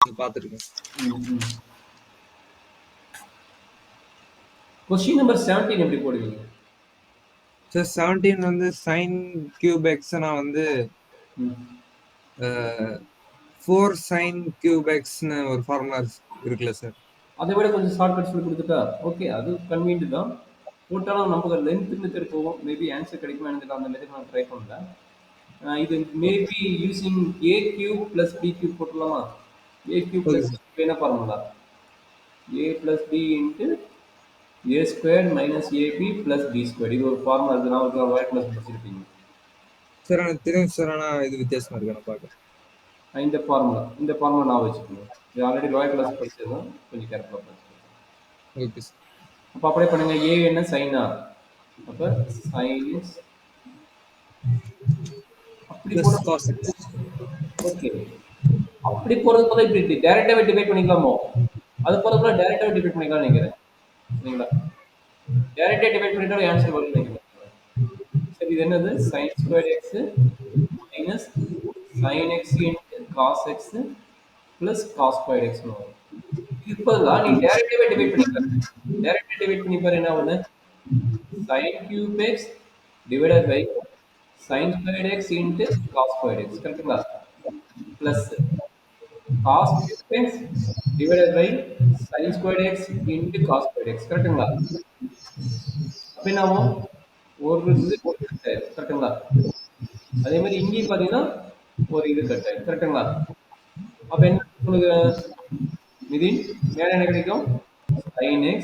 பார்த்துருக்கேன். Question number 17 எப்படி போடுவீங்க? சார் 17 வந்து sin cube x நான் வந்து 4 sin cube xன்னு ஒரு ஃபார்முலா இருக்குல்ல சார்? அதை விட கொஞ்சம் ஷார்ட்கட் சொல்லி கொடுத்துட்டா ஓகே, அது கன்வீனியன்ட் தான். போட்டாலும் நமக்கு லென்த் மெத்தட் போகும், மேபி ஆன்சர் கிடைக்குமா எனக்கு அந்த மெத்தட் நான் ட்ரை பண்ணல. இது maybe using A cube plus B cube போட்டுடலாமா? A cube okay plus sir. என்ன formula? A plus B into A square minus AB plus B square. இது ஒரு ஃபார்முலா இருக்கு, நான் ஒரு ஒயிட் கிளாஸ் படிச்சிருப்பீங்க சார் எனக்கு தெரியும் சார், ஆனால் இது வித்தியாசமா இருக்கு நான் பார்க்குறேன். இந்த ஃபார்முலா நான் வச்சுக்கணும். இது ஆல்ரெடி லாயர் கிளாஸ் படிச்சது தான், கொஞ்சம் கேர்ஃபுல்லாக படிச்சுக்கணும். Okay sir. அப்போ அப்ளை பண்ணுங்க. ஏ என்ன சைனா? அப்போ சைன் இஸ் அப்படி ப்ளஸ் போட காஸ் x. ஓகே. அப்படி போறது போல இப்படி டைரக்டாவே டிவைட் பண்ணிக்கலாமோ? அது போல போல டைரக்டாவே டிவைட் பண்ணிக்கலாம் நினைக்கிறேன். சரிங்களா? டைரக்டா டிவைட் பண்ணிட்டா ஆன்சர் வரும்னு நினைக்கிறேன். சரி, இது என்னது? sin square x minus sin x into cos x plus cos square x வரும். இப்போதான் நீ டைரக்டாவே டிவைட் பண்ணிக்கலாம். டைரக்டா டிவைட் பண்ணி பாரு என்ன ஆகுது? sin cube x divided by sin squared x into cos squared x. கரெக்ட்டுங்களா? Plus cos cube x divided by sin squared x into cos squared x. கரெக்ட்டுங்களா? அப்ப என்ன ஆகும்? ஒரு இது கட் ஆயிடும். கரெக்ட்டுங்களா? அதே மாதிரி இங்கேயும் பார்த்தீங்கன்னா ஒரு இது கட் ஆயிடும். கரெக்ட்டுங்களா? அப்ப என்ன உங்களுக்கு நிதின் மேல என்ன கிடைக்கும்? sin x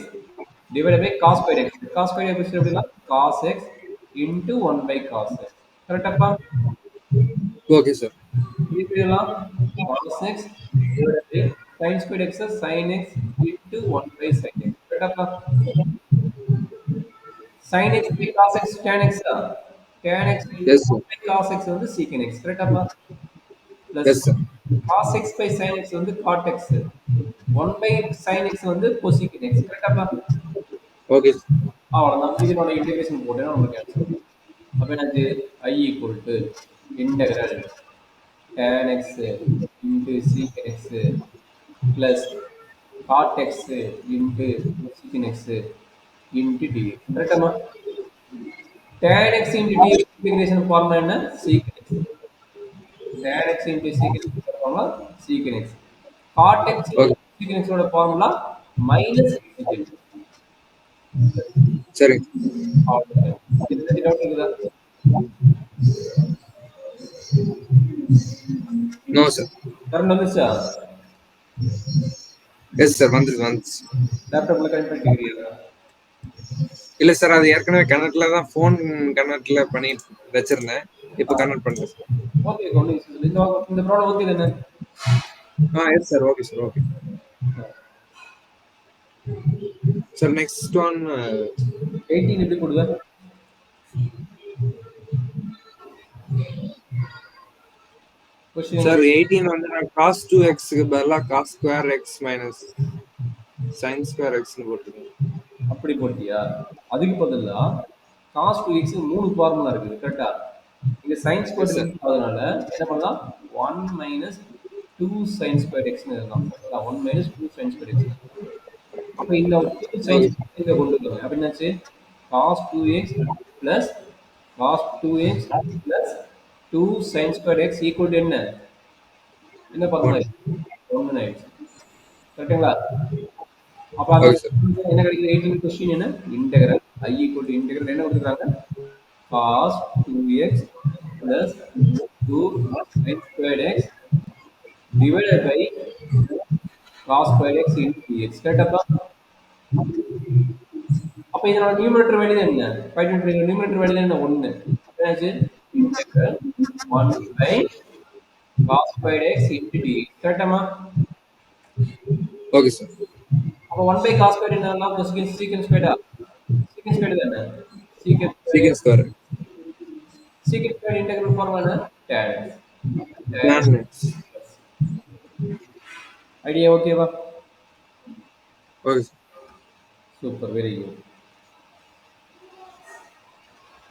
divided by cos squared x. cos squared x எப்படின்னா cos x into 1 by cos x. கரெக்டாப்பா? Okay sir. இது எப்படிலாம் cos x divided by sin squared x sin x into 1 by sin x. கரெக்டாப்பா? sin x by cos x tan x தான். tan x into yes 1 sir. by cos x வந்து secant x. கரெக்டாப்பா? plus yes sir. cos x by sin x வந்து cot x. 1 by sin x வந்து cosecant x. கரெக்டாப்பா? Okay sir. அவ்வளோதான். இதனோட integration போட்டேன்னா நமக்கு ஆன்சர். அப்போ என்னது? I equal to integral tan x into secant x plus cot x into cosecant x into dx. கரெக்டாமா? tan x into dx integration formula என்ன? secant x. tan x into secant x formula secant x. cot x okay. secant x ஓட formula minus secant x. சரிங்க. அவ்வளோதான். எந்த doubt இருக்குதா? No sir. Current வந்துச்சா? Yes sir, வந்துருச்சு. லேப்டாப்ல connect பண்ணிக்கிறீங்களா? இல்ல சார், அது ஏற்கனவே கனெக்ட்ல தான், ஃபோன் கனெக்ட்ல பண்ணி வச்சிருந்தேன். இப்போ கனெக்ட் பண்ணுறேன் சார். ஓகே, ஒன்றும் இஷ்யூ இல்லை. இந்த ப்ராப்ளம் ஓகே தானே? Yes sir. Okay sir. Okay sir. Next one 18 எப்படி கொடுங்க? சார் 18 வந்து நான் cos 2x க்கு பதிலா cos square x minus sin square x னு போட்டுருக்கேன். அப்படி போட்டியா? அதுக்கு பதிலா cos 2x 3 ஃபார்முலா இருக்குது. கரெக்டா? இங்க sin எஸ் ஸ்கொயர் சார். அதனால என்ன பண்ணலாம்? 1 மைனஸ் 2 sin ஸ்கொயர் x னு எழுதலாம். கரெக்டா? 1 மைனஸ் 2 sin ஸ்கொயர் x. அப்ப இந்த 2 sin ஓகே. ஸ்கொயர் இங்க கொண்டு வரலாம். அப்ப என்னாச்சு? cos 2x plus cos 2x plus 2 sin square x equal to என்ன? என்ன ஃபார்முலா? 1 ஆயிடுச்சு. கரெக்ட்டுங்களா? அப்ப அது ஓகே சார். என்ன கிடைக்குது? 18 கொஸ்டின் என்ன? Integral I equal to integral என்ன கொடுத்துருக்காங்க? cos 2x plus 2 sin squared x divided by cos squared x into dx. கரெக்டாப்பா? அப்ப இதனோட நியூமரேட்டர் வேல்யூ என்ன? 520 நியூமரேட்டர் வேல்யூ என்ன? 1. என்னாச்சு? Integral 1 by cos squared x into dx. கரெக்டாமா? Okay sir. அப்ப 1 by cos squared என்னன்னா secant squared secant squared தானே? secant secant square squared integral formula என்ன? tan x. tan x. Idea ஓகேவா? Okay sir. Super, very good.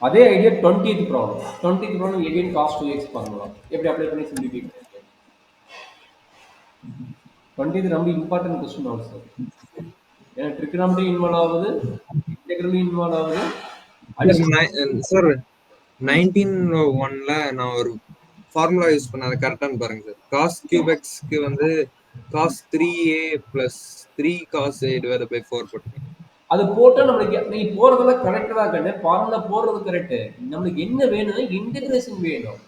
அதே idea 20th problem. 20th problem again cos 2x பண்ணலாம். எப்படி apply பண்ணி simplify பண்ணுங்க? 20th ரொம்ப important question also. ஏன்னா ட்ரிகனாமெட்ரி இன்வால்வ் ஆகுது, இன்டெக்ரல் இன்வால்வ் ஆகுது. சார் 1901ல நான் ஒரு ஃபார்முலா யூஸ் பண்ண அது கரெக்டானு பாருங்க சார். காஸ் கியூப் எக்ஸ்க்கு வந்து cos 3a plus 3 cos a divide by 4 போட்டுருக்கேன். அது போட்டா நம்மளுக்கு நீ போறதெல்லாம் கரெக்ட் தான் கண்ணு. ஃபார்முலா போடுறது கரெக்ட். நம்மளுக்கு என்ன வேணும்னா இன்டெகிரேஷன் வேணும்.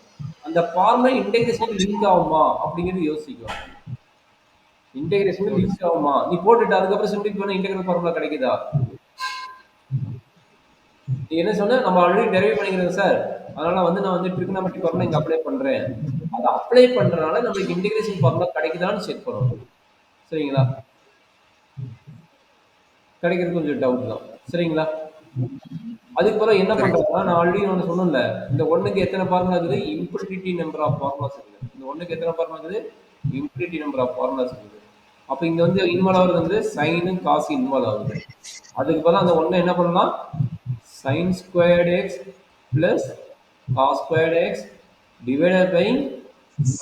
அந்த ஃபார்முலா இன்டெகிரேஷனுக்கு லிங்க் ஆகுமா அப்படிங்கிறது யோசிக்கும். இன்டெகிரேஷனுக்கு ஓகே லிங்க் ஆகுமா? நீ போட்டுட்டு அதுக்கப்புறம் சிம்பிளிஃபை பண்ண இன்டெகிரல் ஃபார்முலா கிடைக்குதா? நீ என்ன சொன்ன? நம்ம ஆல்ரெடி டெரைவ் பண்ணிக்கிறோம் சார். அதனால வந்து நான் வந்து ட்ரிகனாமெட்ரிக் ஃபார்முலா இங்க அப்ளை பண்றேன். அதை அப்ளை பண்றதுனால நம்மளுக்கு இன்டெகிரேஷன் ஃபார்முலா கிடைக்குதான்னு செக் பண்ணணும். சரிங்களா? கிடைக்கிறது கொஞ்சம் டவுட் தான். சரிங்களா? அதுக்கு பிறகு என்ன சரிங்க பண்றாங்கன்னா, நான் ஆல்ரெடி ஒன்று சொன்னேன்ல, இந்த ஒன்னுக்கு எத்தனை ஃபார்முலா இருக்குது? இன்ஃபினிட்டி நம்பர் ஆஃப் ஃபார்முலாஸ் இருக்குது. இந்த ஒன்னுக்கு எத்தனை ஃபார்முலா இருக்குது? இன்ஃபினிட்டி நம்பர் ஆஃப் ஃபார்முலாஸ் இருக்குது. அப்போ இங்க வந்து இன்வால்வ் ஆகுறது வந்து சைனு காசு இன்வால்வ் ஆகுது. அதுக்கு பதிலா அந்த ஒன்றை என்ன பண்ணலாம்? Sine squared x plus cos squared x divided by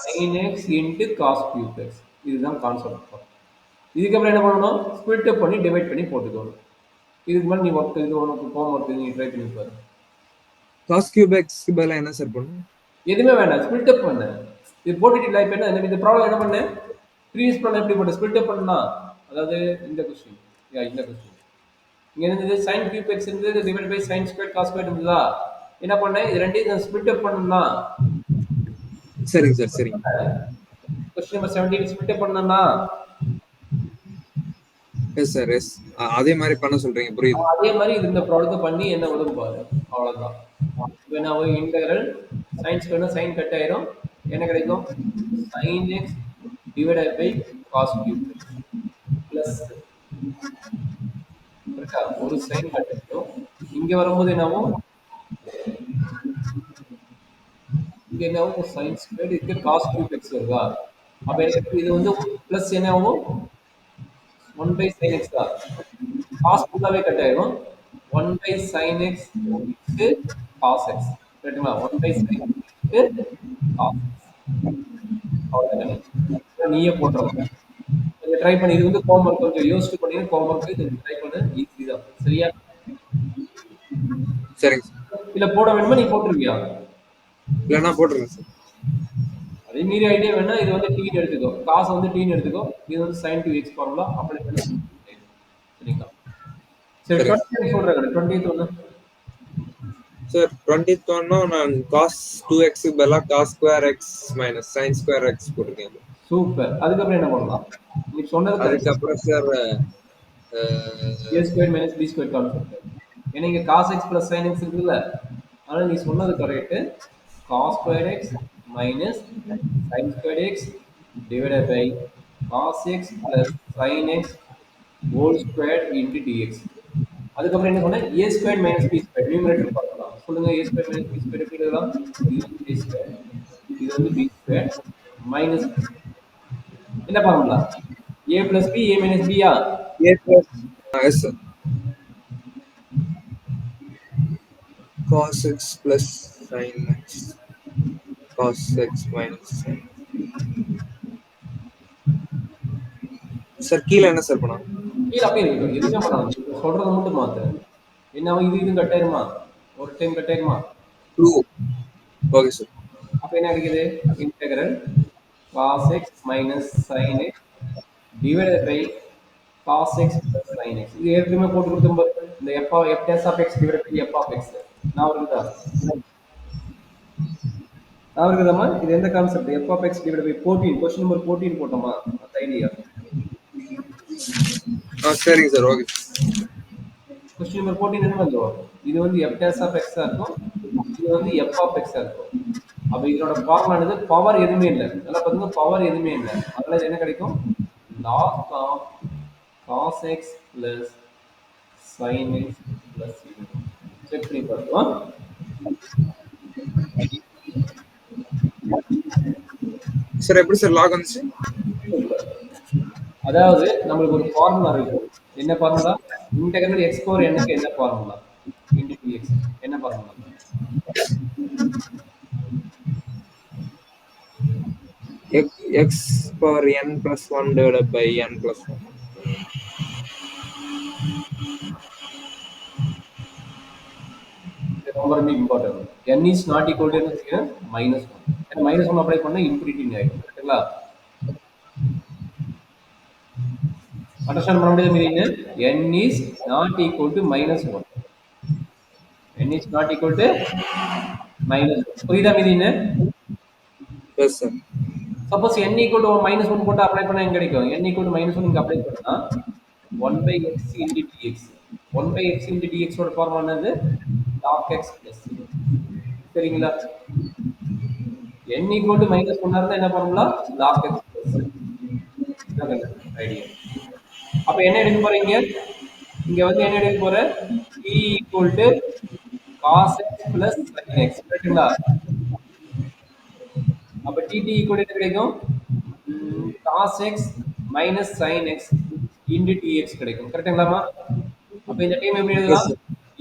sine x into cos cube x. இதுதான் கான்செப்ட். இதுக்கப்புறம் என்ன பண்ணணும்? ஸ்பிளிட் அப் பண்ணி டிவைட் பண்ணி போட்டுக்கணும். இதுக்கு மேலே நீ ஒர்க் இது உனக்கு ஹோம் ஒர்க் நீ ட்ரை பண்ணி பாரு. காஸ் கியூப் எக்ஸ்க்கு பதிலா என்ன சார் பண்ணும்? எதுவுமே வேண்டாம், ஸ்பிளிட் அப் பண்ணு. இது போட்டுட்டு இல்லை இப்போ என்ன இந்த ப்ராப்ளம் என்ன பண்ணேன்? ப்ரீவியஸ் ப்ராப்ளம் எப்படி போட்டு ஸ்பிளிட் அப் பண்ணா, அதாவது இந்த கொஸ்டின் இந்த கொஸ்டின் இங்கே இருந்தது சைன் கியூப் எக்ஸ் இருந்தது divide by sine square cos square இருந்ததா? என்ன பண்ணேன்? இது ரெண்டையும் ஸ்பிளிட் அப் பண்ணணும்னா சரிங்க சார் சரிங்க. கொஸ்டின் நம்பர் 17 ஸ்பிளிட் அப் பண்ணணும்னா எஸ் சார் எஸ். அதே மாதிரி பண்ண சொல்றீங்க, புரியுது. அதே மாதிரி இது இந்த ப்ராப்ளத்தை பண்ணி என்ன வரும் பாரு. அவ்வளோதான். இப்போ நான் இன்டெகிரல் சைன்ஸ் வேணும், சைன் கட் ஆயிரும். என்ன கிடைக்கும்? Sine x divided by cos cube plus இருக்கா ஒரு சைன் கட் ஆயிரும். இங்க வரும்போது என்னவும் இங்க என்னவும் சைன் ஸ்கொயர் இதுக்கு காஸ் கியூப் எக்ஸ் வருதா? அப்ப எனக்கு இது வந்து பிளஸ் என்னவும் 1 by sin x தான். காஸ் ஃபுல்லாவே கட் ஆயிடும். 1 by sin x into cos x. கரெக்ட்டுங்களா? 1 by sin x into cos x. அவ்வளவுதானே? நீயே போட்டுறலாம். கொஞ்சம் ட்ரை பண்ணி இது வந்து ஹோம்ஒர்க் கொஞ்சம் யோசிச்சு பண்ணி ஹோம்ஒர்க் இது ட்ரை பண்ணு. ஈஸி தான். சரியா? சரிங்க சார். இல்ல போட வேணுமா நீ போட்டுருவியா? இல்லைன்னா போட்டுருங்க சார். அதே மீறி ஐடியா வேணா இது வந்து டீன்னு எடுத்துக்கோ. காசு வந்து டீன்னு எடுத்துக்கோ. இது வந்து sin to x formula apply பண்ணி சரிங்களா? சரி சரிங்க 20 சொல்றேன் 20th ஒன்று. சார் 21 நான் காஸ் 2x பதிலா cos square x minus sine square x போட்டிருக்கேன். சூப்பர். அதுக்கப்புறம் என்ன பண்ணலாம்? நீ சொன்னது கரெக்ட். அதுக்கப்புறம் sir a square minus B square concept. ஏன்னா இங்க cos x plus sine x இருக்குல்ல, அதனால நீ சொன்னது correct. Cos square x minus sine square x divided by cos x plus sine x whole square into dx. அதுக்கப்புறம் என்ன சொன்னேன்? A square minus B square numerator பார்க்கலாம். சொல்லுங்க A square minus B square எப்படி எழுதலாம்? இது வந்து ஏ ஸ்கொயர், இது வந்து பி ஸ்கொயர் மைனஸ் என்ன formula? A plus B A minus பியா? A plus yes sir cos x plus sine x cos x minus sine. Sir கீழே என்ன சார் பண்ணலாம்? கீழே அப்படியே இருக்கு. எதுவுமே பண்ணலாம். சொல்றதை மட்டும் மாத்து. என்ன இது இது கட்டாயிருமா? ஒரு டைம் கட்டாயிருமா? ட்ரூ. Okay sir. அப்ப என்ன கிடைக்குது? Integral cos x minus sine x divided by cos x plus sine x. இது ஏற்கனவே போட்டு கொடுத்துரும்போது இந்த f dash of x divided by f of x நான் இருக்குதா? நான் இருக்குதாம்மா? இது எந்த concept? F of x divided by 14 question number 14 போட்டோமா? அந்த ஐடியா. சரிங்க சார். ஓகே. கொஸ்டின் நம்பர் 14 என்ன வந்துடும்? இது வந்து எஃப் டேஸ் ஆஃப் எக்ஸா இருக்கும், இது வந்து எஃப் ஆஃப் எக்ஸா இருக்கும். அப்ப இதோட ஃபார்முலானது பவர் எதுவுமே இல்லை. நல்லா பாருங்க, பவர் எதுவுமே இல்லை. அதனால இது என்ன கிடைக்கும்? Log of cos x plus sine x plus check பண்ணி பார்க்கலாம். சார் எப்படி சார் லாக் வந்துச்சு? அதாவது நம்மளுக்கு ஒரு ஃபார்முலா இருக்கு. என்ன ஃபார்முலா? இன்டெகிரல் எக்ஸ் பவர் என்னக்கு என்ன ஃபார்முலா? இன்டு டிஎக்ஸ் என்ன formula? x power n plus 1 divided by n plus 1. இது ரொம்ப ரொம்ப important. n is not equal to என்ன மைனஸ் ஒன். ஏன்னா மைனஸ் ஒன் அப்ளை பண்ணா இன்ஃபினிட்டி ஆயிடும். கரெக்டுங்களா? அண்டர்ஸ்டாண்ட் பண்ண முடியுது meaning? n is not equal to minus one. n is not equal to minus one. புரியுதா meaning? Yes, sir. Suppose n equal to minus one போட்டு apply பண்ணா எங்க கிடைக்கும்? n equal to minus one இங்க apply பண்ணா 1 by x into dx. 1 by x into dx ஓட formula என்னது? log x plus c. சரிங்களா? n equal to minus 1 இருந்தா என்ன formula? log x plus c. இதான் ஐடியா. அப்ப என்ன எடுக்க போறீங்க? இங்க வந்து என்ன எடுக்க போற? t equal to cos x plus sin x. கரெக்ட்டுங்களா? அப்ப dt equal to என்ன கிடைக்கும்? cos x minus sin x into dx கிடைக்கும். கரெக்ட்டுங்களாமா? அப்ப இந்த டேர்ம் எப்படி Yes, எழுதலாம்? sir.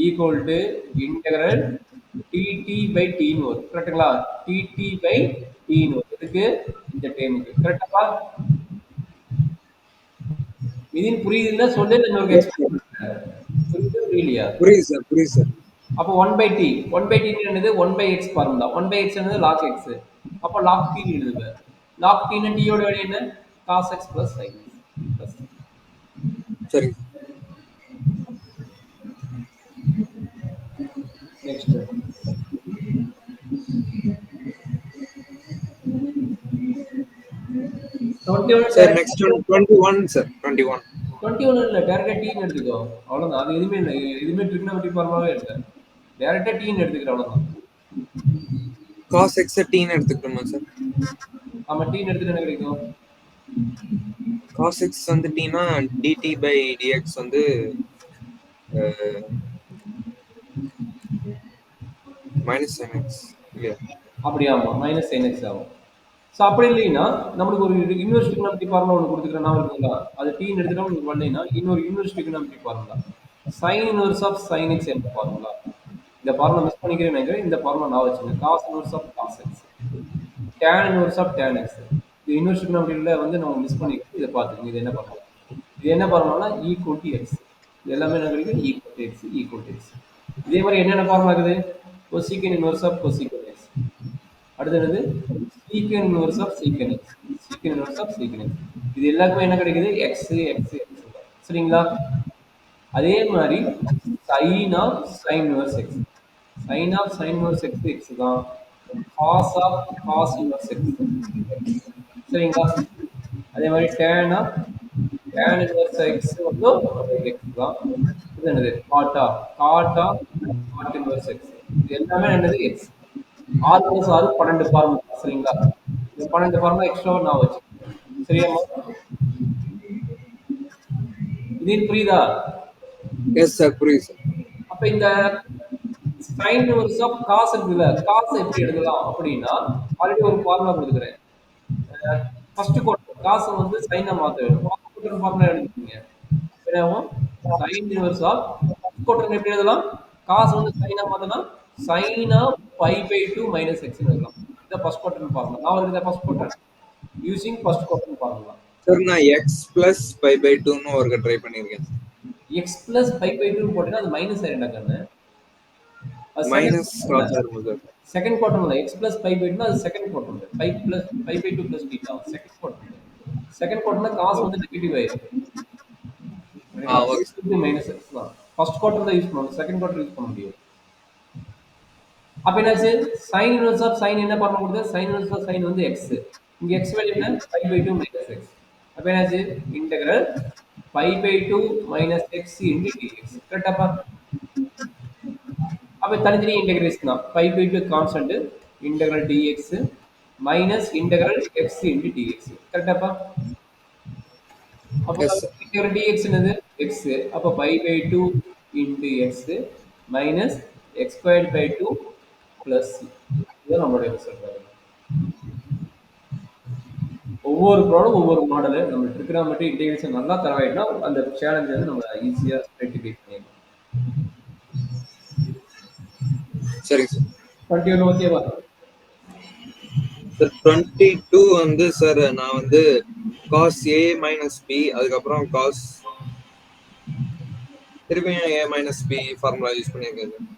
equal to integral dt by t ன்னு வரும். கரெக்ட்டுங்களா? dt by t ன்னு வரும். இதுக்கு இந்த டேர்முக்கு. கரெக்ட்டா? இதுன்னு புரியுதுன்னா சொல்லு, நான் உங்களுக்கு Yes, sir. எக்ஸ்பிளைன் பண்றேன். புரியுதா புரியலையா? புரியுது சார், புரியுது சார். அப்போ 1 by t 1 by t என்னது 1 by x formula 1 by x என்னது log x அப்போ log t ன்னு எழுதுவேன். log t னா t யோட வேல்யூ என்ன? cos x plus sin x plus சரி. Next 21 sir next one 21 sir 21. 21 இல்ல டைரக்டா t ன்னு எடுத்துக்கோ. அவ்வளவுதான். அது எதுவுமே இல்லை. எதுவுமே ட்ரிக்னாமெட்ரிக் ஃபார்முலாவே இல்லை. டைரக்டா t ன்னு எடுத்துக்கிற அவ்வளவுதான். cos x t ன்னு எடுத்துக்கணுமா சார்? ஆமா t ன்னு எடுத்துட்டு என்ன கிடைக்கும்? cos x வந்து t னா dt by dx வந்து மைனஸ் sin x இல்லையா? அப்படி ஆமா மைனஸ் sin x ஆகும். ஸோ அப்படி இல்லைன்னா நம்மளுக்கு ஒரு இன்வெர்ஸ் ட்ரிக்னாமெட்ரிக் ஃபார்முலா ஒன்று கொடுத்துக்கிறேன் நான் இருக்குங்களா? அது t ன்னு எடுத்துட்டா உங்களுக்கு வரலைன்னா இன்னொரு inverse trigonometric formula sin inverse of sin x என்ற ஃபார்முலா. இந்த ஃபார்முலா மிஸ் பண்ணிக்கிறேன்னு நினைக்கிறேன். இந்த ஃபார்முலா நான் வச்சுக்கேன். cos inverse of cos x tan inverse of tan x. இது இன்வெர்ஸ் ட்ரிக்னாமெட்ரிக்ல வந்து நம்ம மிஸ் பண்ணிக்கிறோம். இதை பார்த்துக்கோங்க. இது என்ன ஃபார்முலா? இது என்ன ஃபார்முலானா ஈக்குவல் டு x. இது எல்லாமே என்ன கிடைக்கும்? Equal to x equal to x. இதே மாதிரி என்னென்ன ஃபார்முலா இருக்குது? cosecant inverse of cosecant x. அடுத்து என்னது? secant inverse of secant x. secant inverse of secant x. இது எல்லாருக்குமே என்ன கிடைக்குது? x x x. சரிங்களா? அதே மாதிரி sin of sin inverse x. sin of sin inverse x x தான். cos of cos inverse x. சரிங்களா? அதே மாதிரி tan of tan inverse x வந்து x தான். இது என்னது? cot of cot inverse x. இது எல்லாமே என்னது? x. 6 plus 6 12 formula. சரிங்களா? இந்த 12 ஃபார்முலா எக்ஸ்ட்ரா நான் வச்சுக்கிறேன். சரியாமா? இது புரியுதா? எஸ் சார், புரியுது சார். அப்ப இந்த sin inverse of cos இருக்குல்ல, cos எப்படி எழுதலாம் அப்படின்னா ஆல்ரெடி ஒரு ஃபார்முலா கொடுத்துக்கிறேன். ஃபர்ஸ்ட் குவாட்ரண்ட் cos வந்து sin ஆ மாத்த வேணும். ஃபர்ஸ்ட் குவாட்ரண்ட் ஃபார்முலா எழுதிக்கீங்க. என்னவும் sin inverse of first quadrant எப்படி எழுதலாம்? cos வந்து sin ah மாத்தனா sin of pi by 2 minus x ன்னு எழுதலாம். இது ஃபர்ஸ்ட் குவாட்ரண்ட் ஃபார்முலா. நான் ஒரு first quadrant using first quadrant formula. Sir நான் x plus pi by 2 ன்னு ஒரு ட்ரை பண்ணிருக்கேன். x plus pi by 2 போட்டீங்கன்னா அது மைனஸ் ஆயிடும்டா கண்ணு. அது மைனஸ் cos இருக்கும் சார். செகண்ட் குவாட்ரண்ட்ல x plus pi by 2 னா அது second quadrant. pi plus pi by 2 plus beta second quadrant. Second குவாட்ரண்ட்ல cos வந்து நெகட்டிவ் ஆயிடும். ஓகே மைனஸ் x தான். ஃபர்ஸ்ட் குவாட்ரண்ட் தான் யூஸ் பண்ணணும். செகண்ட் குவாட்ரண்ட் யூஸ் பண்ண முடியாது. அப்ப என்னாச்சு? sin inverse of sin என்ன பண்ண முடியுது? sin inverse of sin வந்து x. இங்க x வேல்யூ என்ன? pi by 2 minus x. அப்ப என்னாச்சு? Integral pi by 2 minus x into dx. கரெக்டாப்பா? அப்ப தனித்தனி இன்டெகிரேஷன் தான். pi by 2 constant integral dx minus integral x into dx. கரெக்டாப்பா? அப்ப இன்டெகிரல் dx என்னது? x. அப்ப pi by 2 into x minus x squared by 2 plus c. இது நம்மளுடைய result. ஒவ்வொரு problem ஒவ்வொரு மாடல். நம்ம ட்ரிகோனோமெட்ரி இன்டெகிரேஷன் நல்லா தரவாயிட்டா அந்த சேலஞ்ச் வந்து நம்ம ஈஸியா ரெக்டிஃபை பண்ணிடலாம். சரி சார். 21 ஓகேவா? சார் 22 வந்து சார் நான் வந்து காஸ் ஏ மைனஸ் பி அதுக்கப்புறம் காஸ் திருப்பியும் ஏ மைனஸ் பி ஃபார்முலா யூஸ் பண்ணியிருக்கேன் சார்.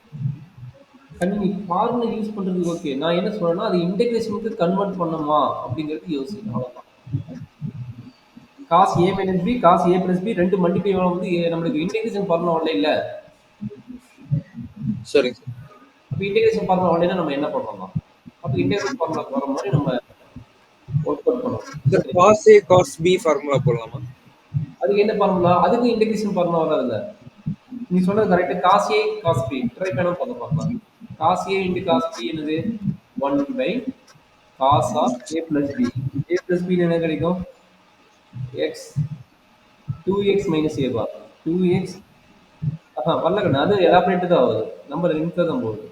கண்ணு நீ ஃபார்முலா யூஸ் பண்றது ஓகே. நான் என்ன சொல்றேன்னா, அது இன்டகிரேஷனுக்கு கன்வெர்ட் பண்ணணுமா அப்படிங்கிறது யோசி. அவ்வளவுதான். Cos a minus b, cos a plus b 2 multiply வந்து நம்மளுக்கு இன்டகிரேஷன் ஃபார்முலா வரல இல்ல. சரிங்க சார். அப்ப இன்டகிரேஷன் ஃபார்முலா வரலைன்னா நம்ம என்ன பண்ணலாம்? அப்ப இன்டகிரேஷன் ஃபார்முலாக்கு வர மாதிரி நம்ம ஒர்க் அவுட் பண்ணணும். Sir cos a cos b formula போடலாமா? அதுக்கு என்ன ஃபார்முலா? அதுக்கு இன்டகிரேஷன் ஃபார்முலா வராதுல்ல. நீ சொன்னது correct. Cos a cos b try பண்ண பார்க்கலாம். Cos a into cos b என்னது 1 by cos of a plus B. A plus b என்ன கிடைக்கும்? எக்ஸ் 2x மைனஸ் ஏ பார் 2x வரல கண்ணு. அது எலாபரேட் தான் ஆகுது. நம்பர் இன்ஃபில் தான் போகுது.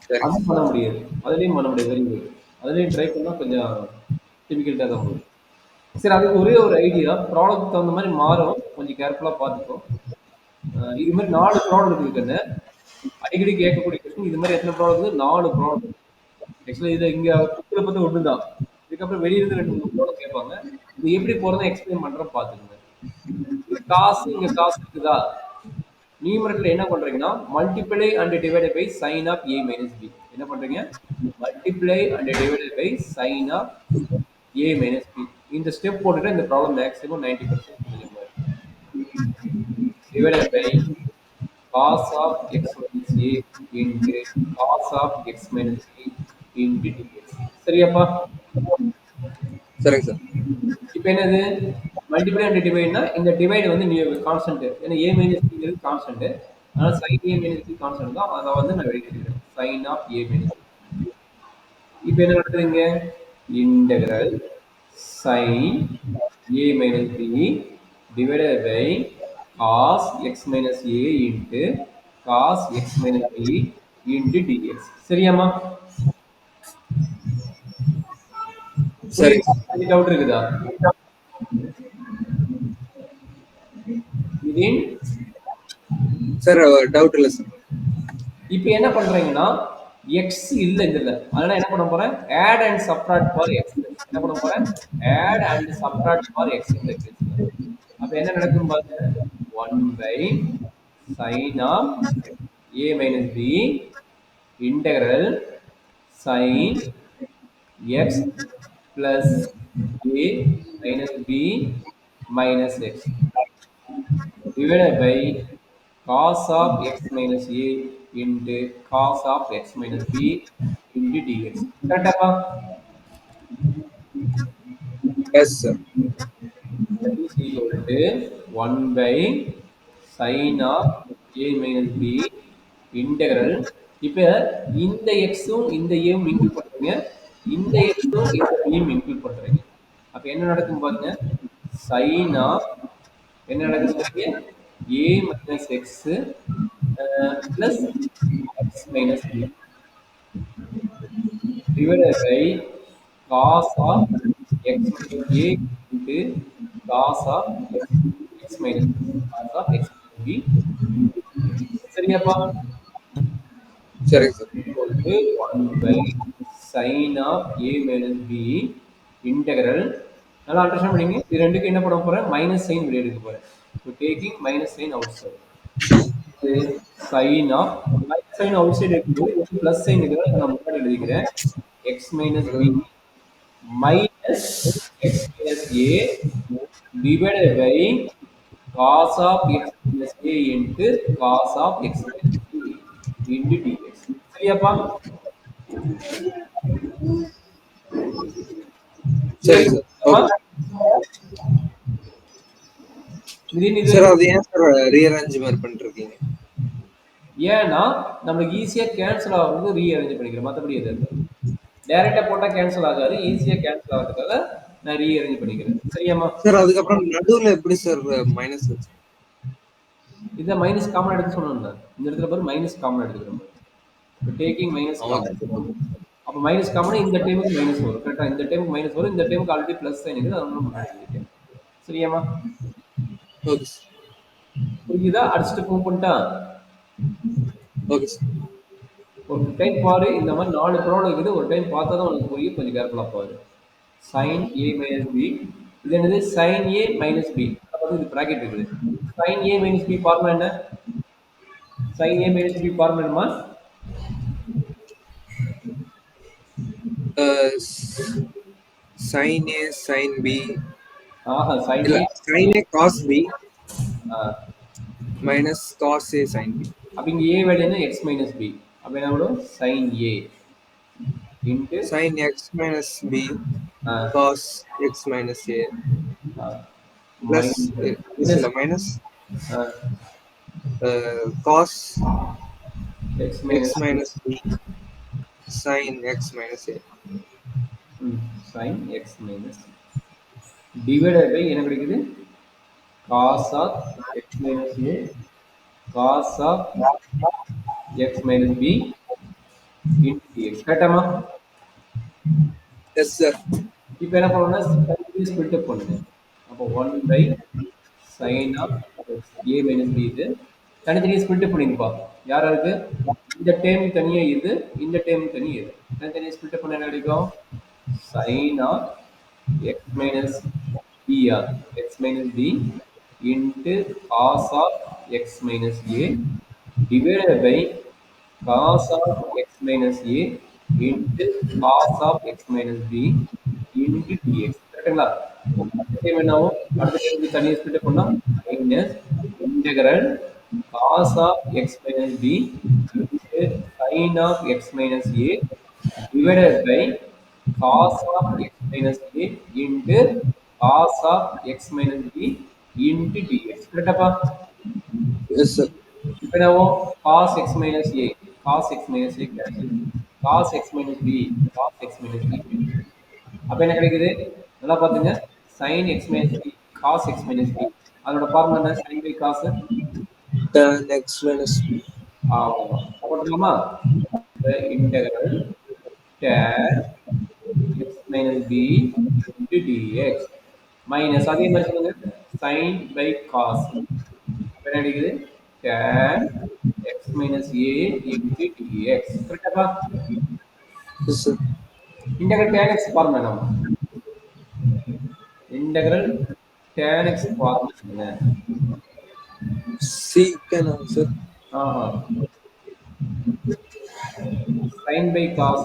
சரிங்க அதுவும் பண்ண முடியாது. அதுலேயும் பண்ண முடியாது. Very good. அதுலேயும் ட்ரை பண்ணால் கொஞ்சம் டிஃபிகல்ட்டாக தான் போகுது. சரி, அதுக்கு ஒரே ஒரு ஐடியா. ப்ராடக்ட் தகுந்த மாதிரி மாறும். கொஞ்சம் கேர்ஃபுல்லாக பார்த்துக்கோ. இது மாதிரி 4 ப்ராடக்ட் இருக்குன்னு அடிக்கடி கேட்கக்கூடிய கொஸ்டின். இது மாதிரி எத்தனை ப்ராடக்ட்? 4 ப்ராடக்ட். ஆக்சுவலாக இதை இங்கே புக்கில் பார்த்து ஒன்று தான். இதுக்கப்புறம் வெளியிருந்து 2-3 ப்ராடக்ட் கேட்பாங்க. இது எப்படி போகிறத எக்ஸ்பிளைன் பண்ணுறேன் பார்த்துக்கோங்க. இது காசு, இங்கே காசு இருக்குதா? நியூமரேட்டர்ல என்ன பண்றீங்கன்னா multiply and divided by sin of a minus b. என்ன பண்றீங்க? Multiply and divided by sin of a minus b. இந்த ஸ்டெப் போட்டுட்டு இந்த ப்ராப்ளம் மேக்ஸிமம் 90% முடியும். Divided by cos of x minus a into cos of x minus b into dx. சரியாப்பா? சரிங்க sir. இப்போ என்னது? Multiply and டிவைட்னா இந்த டிவைட் வந்து constant. ஏன்னா a மைனஸ் b ங்கிறது கான்ஸ்டன்ட். அதனால sin a minus b constant தான். அதை வந்து நான் எழுதிக்கிறேன். sin of a minus b. இப்போ என்ன நடக்குதுங்க? Integral sin a minus b divided by cos x minus a into cos x minus b into dx. சரியாம்மா? சரிங்க டவுட் இருக்குதா? இதேன் சார். டவுட் இல்லை சார். இப்போ என்ன பண்றீங்கன்னா எக்ஸ் இல்ல இதுல, அதனால என்ன பண்ண போறேன்? Add and subtract for x. என்ன பண்ண போறேன்? Add and subtract for x இந்த கேஸ்ல. அப்ப என்ன நடக்கும் பாருங்க. 1 by sin of a minus b integral sin x plus a minus b minus x divided by cos of x minus a into cos of x minus b into dx. கரெக்டாப்பா? Yes sir. That is equal to 1 by sin of a minus b integral. இப்போ இந்த எக்ஸும் இந்த ஏவும் include பண்றீங்க, இந்த எக்ஸும் இந்த பியும் இன்க்ளூட் பண்றீங்க. அப்ப என்ன நடக்கும் பாருங்க. sin of என்ன நடக்குதுங்க? a minus x plus x minus b divided by cos of x minus a into cos of x minus cos of x minus b. சரியாப்பா? சரிங்க sir. equal to 1 by sin of a minus b integral. நல்லா understand பண்ணீங்க. இது ரெண்டுக்கு என்ன பண்ண போறேன்? Minus sign வெளியே எடுக்க போறேன். So taking minus sign outside. Sin of minus sign outside எடுக்கும்போது பிளஸ் சைன் இருக்கிறத நான் முன்னாடி எழுதிக்கிறேன். x minus b minus x minus a divided by cos of x minus a into cos of x minus b into dx. சரியாப்பா? சரிங்க sir. Sir அது ஏன் sir rearrange மாதிரி பண்ணிட்டு இருக்கீங்க? ஏன்னா நம்மளுக்கு ஈஸியா கேன்சல் ஆகுறது ரீஅரேஞ்ச் பண்ணிக்கிறேன். மற்றபடி எது இல்லை. டைரக்டா போட்டா கேன்சல் ஆகாது. ஈஸியா கேன்சல் ஆகிறதுக்காக நான் ரீஅரேஞ்ச் பண்ணிக்கிறேன். சரியாம்மா? சார் அதுக்கப்புறம் நடுவில் எப்படி சார் மைனஸ் வச்சு? இதை மைனஸ் காமன் எடுத்து சொன்னோம்ல. இந்த இடத்துல பாரு மைனஸ் காமன் எடுத்துக்கிறோம். Taking minus common. அப்போ மைனஸ் காமன் இந்த டைமுக்கு மைனஸ் வரும். கரெக்டா? இந்த டைமுக்கு மைனஸ் வரும். இந்த டைமுக்கு ஆல்ரெடி பிளஸ் சைன் இருக்குது. அதனால முன்னாடி எழுதிட்டேன். சரியாம்மா? Okay sir. புரியுதா? அடிச்சுட்டு மூவ் பண்ணிட்டா? Okay sir. ஒரு டைம் பாரு, இந்த மாதிரி 4 ப்ராப்ளம் இருக்குது. ஒரு டைம் பார்த்தா தான் உனக்கு புரியும். கொஞ்சம் கேர்ஃபுல்லா பாரு. sin a minus b. இது என்னது? sin a minus b. அதாவது இது பிராக்கெட் இருக்குது. sin a minus b formula என்ன? sin a minus b formula என்னமா? sin A sin B ஆஹா, sin இல்ல a. sin A cos B ஆ, minus cos A sin B. அப்ப இங்க a வேல்யூ என்ன? x minus b. அப்ப என்ன வரும்? sin a into Sin x minus B ah, cos x minus A ah, plus this minus is minus ah, cos x x minus b. minus B sin x minus A. sin x minus divided by என்ன கிடைக்குது? cos of x minus a cos of x minus b into dx. கரெக்டாமா? Yes sir. இப்போ என்ன பண்ணணும்னா தனித்தனி split அப் பண்ணுங்க. அப்போ 1 by sin of a minus b இது தனித்தனியாக ஸ்பிளிட் அப் பண்ணிருப்பா. யார் யாருக்கு? இந்த டேர்ம் தனியா இது, இந்த டேர்ம் தனியா இது. தனித்தனியாக ஸ்பிளிட் அப் பண்ண என்ன கிடைக்கும்? sin of x minus b or x minus b into cos of x minus a divided by cos of x minus a into cos of x minus b into dx. கரெக்ட்டுங்களா? அடுத்த time என்ன ஆகும்? அடுத்த time தனியாக split பண்ணா minus integral cos of x minus b into sin of x minus a divided by cos of x minus a into cos of x minus b into dx. கரெக்டாப்பா? Yes sir. இப்போ என்னவோ cos x minus a cos x minus a cancel, cos x minus b cos x minus b cancel. அப்போ என்ன கிடைக்குது? நல்லா பார்த்துங்க. sin x minus b cos x minus b அதோட formula என்ன? sin by cos Tan x minus B. அவ்வளோதான். போட்டுக்கலாமா? இப்போ integral tan x minus b into dx minus அதே மாதிரி சொல்லுங்க sin by cos. அப்போ என்ன கிடைக்குது? tan x minus a into dx. கரெக்டாப்பா? Yes sir. Integral tan x formula என்ன? இன்டெக்ரல் tan x ஃபார்முலா என்ன? Secant answer. ஆஹா, sin by cos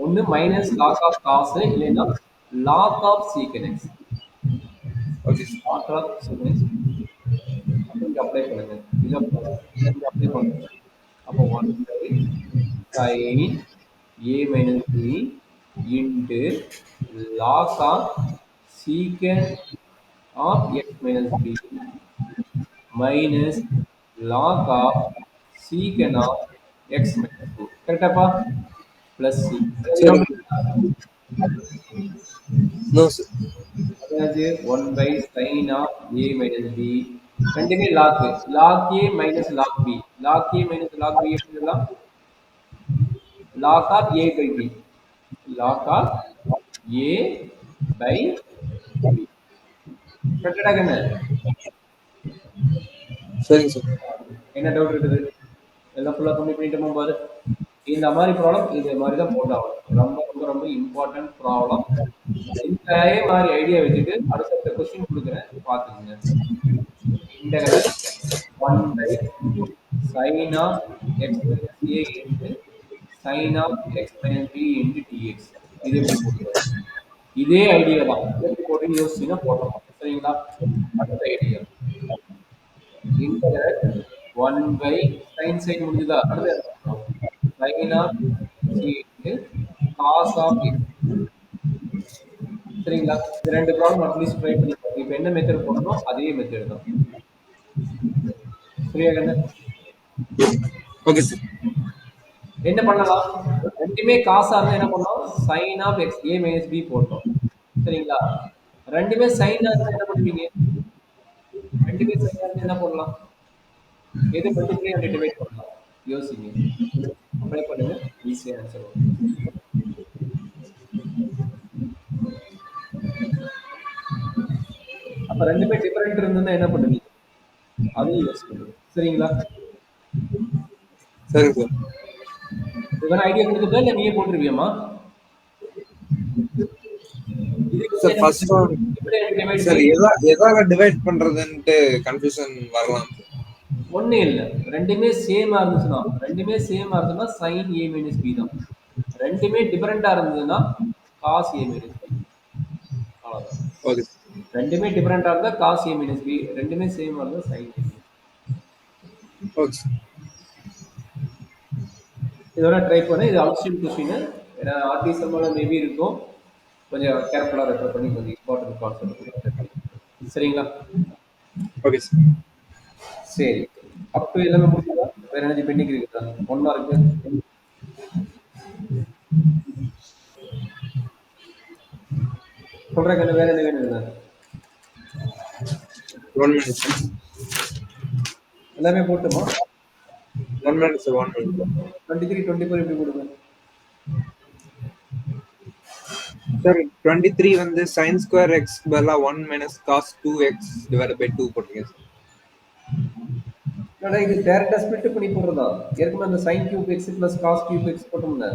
ஒன்று மைனஸ் லாக் ஆஃப் காஸ் இல்லைன்னா log of secant x. Okay. Log of secant x இங்கே apply பண்ணுங்க. இதை இங்கே அப்ளை பண்ணுங்க. அப்போ 1 by sin a minus b into log of secant of x minus b minus log of secant of x minus b. கரெக்டாப்பா? plus c. Sir. No sir. அதாவது 1 by sin of a minus b ரெண்டுமே log log a minus log b log a minus log b எப்படி எழுதலாம்? log of a by b log of a by b. கரெக்டா என்ன? சரிங்க sir. என்ன doubt இருக்குது? எல்லாம் ஃபுல்லா கம்ப்ளீட் பண்ணிட்டோமா பாரு. இந்த மாதிரி ப்ராப்ளம் இதே மாதிரி தான் போட்டாகணும். ரொம்ப ரொம்ப ரொம்ப இம்பார்ட்டன்ட் ப்ராப்ளம். இதே மாதிரி ஐடியா வச்சுட்டு அடுத்த கொஸ்டின் கொடுக்குறேன் பார்த்துக்கோங்க. Integral 1 by sin of x minus a into sin of x minus b into dx. இது எப்படி போடுறது? இதே ஐடியா தான். எப்படி போட்டு யோசிச்சுன்னா போடலாம். சரிங்களா? அடுத்த idea integral 1 by sin side முடிஞ்சுதா? அடுத்து sin of c into cos of x. சரிங்களா? இந்த ரெண்டு ப்ராப்ளம் அட்லீஸ்ட் ட்ரை பண்ணி பாருங்க. இப்போ என்ன மெத்தட் போடணும் அதே மெத்தட் தான். சரியா கண்ணு? Okay sir. என்ன பண்ணலாம்? ரெண்டுமே காசா இருந்தா என்ன பண்ணோம்? sin of x a minus b போட்டோம். சரிங்களா? ரெண்டுமே sin இருந்தா என்ன பண்ணுவீங்க? ரெண்டுமே sin இருந்தா என்ன பண்ணலாம்? எது மல்டிப்ளை அண்ட் டிவைட் பண்ணலாம்? யோசிங்க. அப்ளை பண்ணுங்க. ஈஸியா ஆன்சர் வரும். அப்ப ரெண்டுமே டிஃபரெண்ட் இருந்தா என்ன பண்ணுவீங்க? அதையும் யோசிக்கணும். சரிங்களா? சரிங்க சார். வேணா ஐடியா கொடுத்துட்டா இல்லை நீயே போட்டுருவியம்மா? இதுக்கு sir first one divide by sir எதால டிவைட் பண்றதுன்ட்டு கன்ஃபியூஷன் வரலாம். ஒன்றும் இல்லை, ரெண்டுமே சேமாக இருந்துச்சுன்னா சைன் ஏ மைனஸ் பி தான். ரெண்டுமே டிஃபரெண்டாக இருந்ததுன்னா காஸ் ஏ மைனஸ் பி, அவ்வளோதான். ஓகே ரெண்டுமே டிஃபரெண்டாக இருந்தால் காஸ் ஏ மைனஸ் பி, ரெண்டுமே சேமாக இருந்தால் சைன் ஏ. ஓகே இதோட ட்ரை பண்ண, இது அப்ஸ்ட்ரீம் கொஸ்டின். ஏன்னா ஆர்டி சம்மால மேபி இருக்கும், கொஞ்சம் கேர்ஃபுல்லாக ரெஃபர் பண்ணி கொஞ்சம் இம்பார்ட்டன்ட் கான்செப்ட். சரிங்களா? Okay sir. சரி, அப் டு எல்லாமே முடிச்சுதா? வேற என்ன பெண்டிங் இருக்குதா? 1 மார்க்கு சொல்றேன். வேற என்ன வேணுங்க? 1 minute சார். எல்லாமே போட்டுமா? 1 minute சார். 1 minute. 23, 24 எப்படி போடுங்க? சார் 23 வந்து sin square x பதிலா 1 minus cos 2x divided by 2 போட்டுங்க சார். என்னடா இது டைரக்டா ஸ்ப்ளிட் பண்ணி போடுறதா? ஏற்கனவே அந்த sin cube x plus cos cube x போட்டோம்ல.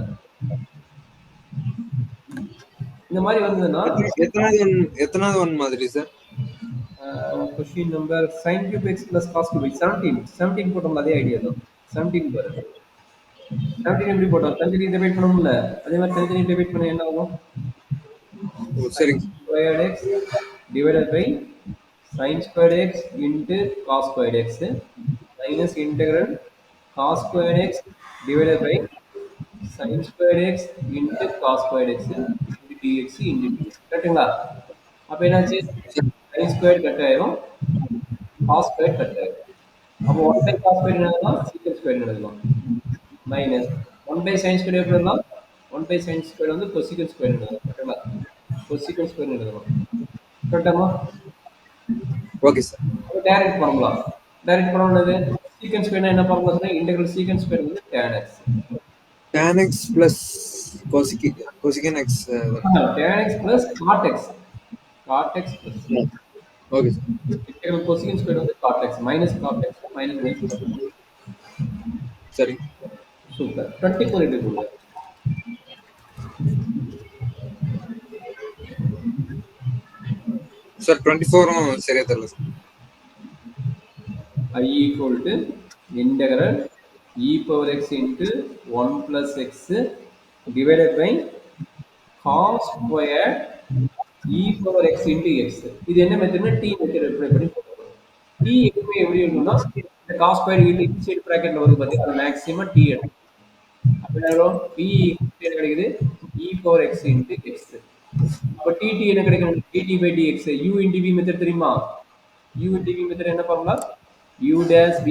இந்த மாதிரி வந்ததுன்னா எத்தனாவது ஒன் மாதிரி sir? Question number sin cube x plus cos cube x 17 போட்டோம்ல, அதே ஐடியா தான். 17 பாரு. 17 எப்படி போட்டோம்? தனித்தனி டிவைட் பண்ணோம்ல, அதே மாதிரி தனித்தனி டிவைட் பண்ண என்ன ஆகும்? சரிங்க. Squared x divided by sin squared x into cos squared x minus integral cos squared x divided by sin squared x into cos squared x into dx into dx. கரெக்ட்டுங்களா? அப்ப என்னாச்சு? sin squared கட் ஆயிரும், cos squared cut ஆயிரும். அப்போ 1 by cos squared என்னதுன்னா secant squared எழுதலாம். minus 1 by sin squared எப்படி எழுதலாம்? 1 by sin squared வந்து cosecant squared எழுதலாம். கரெக்ட்டுங்களா? cosecant squared எழுதலாம். கரெக்டாமா? Okay sir. அப்போ டைரக்ட் ஃபார்முலா. டைரக்ட் ஃபார்முலா என்னது? சீக்கன்ட் ஸ்கொயர்னா என்ன ஃபார்முலா சொன்னா? இன்டெகிரல் சீக்கன்ட் ஸ்கொயர் வந்து tan x. tan x plus cosecant x. tan x plus cot x. cot x plus. Okay sir. Integral cosecant square வந்து cot x minus cot x minus minus cot x. சரி. Super. 24 எப்படி போடுங்க? Sir 24ம் சரியா தெரியல sir. I equal to integral e power x into 1 plus x divided by cos square e power x into x. இது என்ன மெத்தட்னா t method apply பண்ணி போடுறோம். t எப்பவுமே எப்படி இருக்கும்னா இந்த cos square into இன்சைட் பிராக்கெட்ல வந்து பாத்தீங்கன்னா அது மேக்ஸிமம் t எடுக்கும். அப்ப என்ன வரும்? t என்ன கிடைக்குது? e power x into x. அப்ப dt என்ன கிடைக்கும்? dt by dx. u into v method தெரியுமா? u into v மெத்தட் என்ன formula? u dash v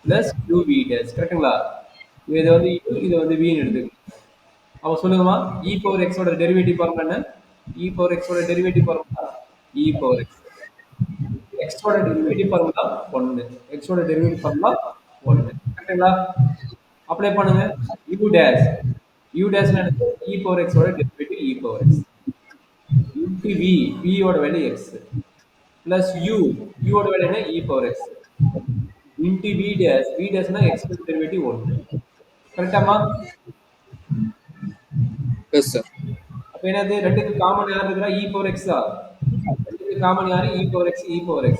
plus uv dash. கரெக்ட்டுங்களா? இது வந்து u, இது வந்து v ன்னு எடுத்துக்கணும். அப்ப சொல்லுங்கம்மா, e power x ஓட டெரிவேட்டிவ் ஃபார்முலா என்ன? e power x ஓட derivative formula e power x. x ஓட டெரிவேட்டிவ் ஃபார்முலா 1. x ஓட டெரிவேட்டிவ் ஃபார்முலா 1. கரெக்ட்டுங்களா? அப்ளை பண்ணுங்க. u dash னா என்ன? e power x ஓட derivative e power x into v, v ஓட வேல்யூ x plus u ஓட வேல்யூ என்ன? e power x into v dash னா x ஓட டெரிவேட்டிவ் 1. கரெக்ட்டாமா? Yes sir. அப்ப என்னது? ரெண்டுக்கு காமன் யார் இருக்கா? e power x ஆ? ரெண்டுக்கு காமன் யாரு? e power x, e power x.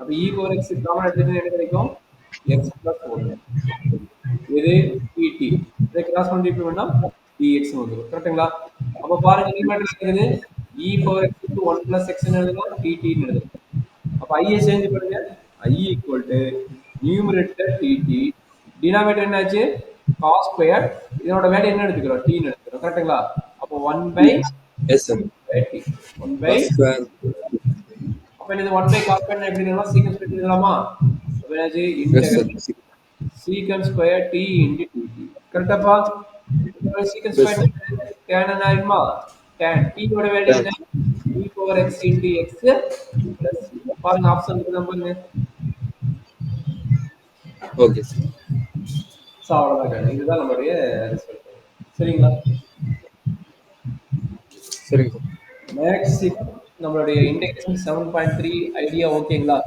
அப்ப e power x காமன் எடுத்துட்டா என்ன கிடைக்கும்? x plus 1. இது dt. இதை கிராஸ் மல்டிப்ளை பண்ணா dx வந்துரும். கரெக்ட்டுங்களா? அப்ப பாருங்க நியூமரேட்டர் இருக்குது e power x into 1 plus x ன்னு எழுதலாம், dt ன்னு எழுதலாம். அப்ப i சேஞ்ச் பண்ணுங்க. i equal to numerator dt, denominator என்னாச்சு? cos ஸ்கொயர், இதனோட வேல்யூ என்ன எடுத்துக்கிறோம்? t ன்னு எடுத்துக்கிறோம். கரெக்ட்டுங்களா? அப்ப 1 by yes sir. t. 1 by square. அப்ப இது 1 by cos ஸ்கொயர் எப்படி எழுதலாம்? சீக்கன்ட் ஸ்கொயர் எழுதலாமா? அப்ப என்னாச்சு? Integral secant square t into dt. கரெக்டாப்பா? secant square tan என்ன ஆயிடுமா? tan t ஓட வேல்யூ என்ன? e power x into x plus பாருங்க ஆப்ஷன் இருக்குதா பாருங்க. Okay sir. சோ அவ்வளவுதான். இதுதான் நம்மளுடைய ரிசல்ட். சரிங்களா? சரிங்க சார். நெக்ஸ்ட் நம்மளுடைய இன்டெகிரேஷன் 7.3 ஐடியா ஓகேங்களா?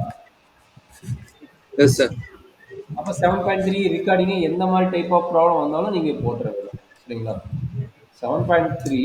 S sir. அப்ப 7.3 ரெக்கார்டிங் எந்த மாதிரி டைப் ஆஃப் ப்ராப்ளம் வந்தாலும் நீங்க போட்டுருங்க. சரிங்களா? 7.3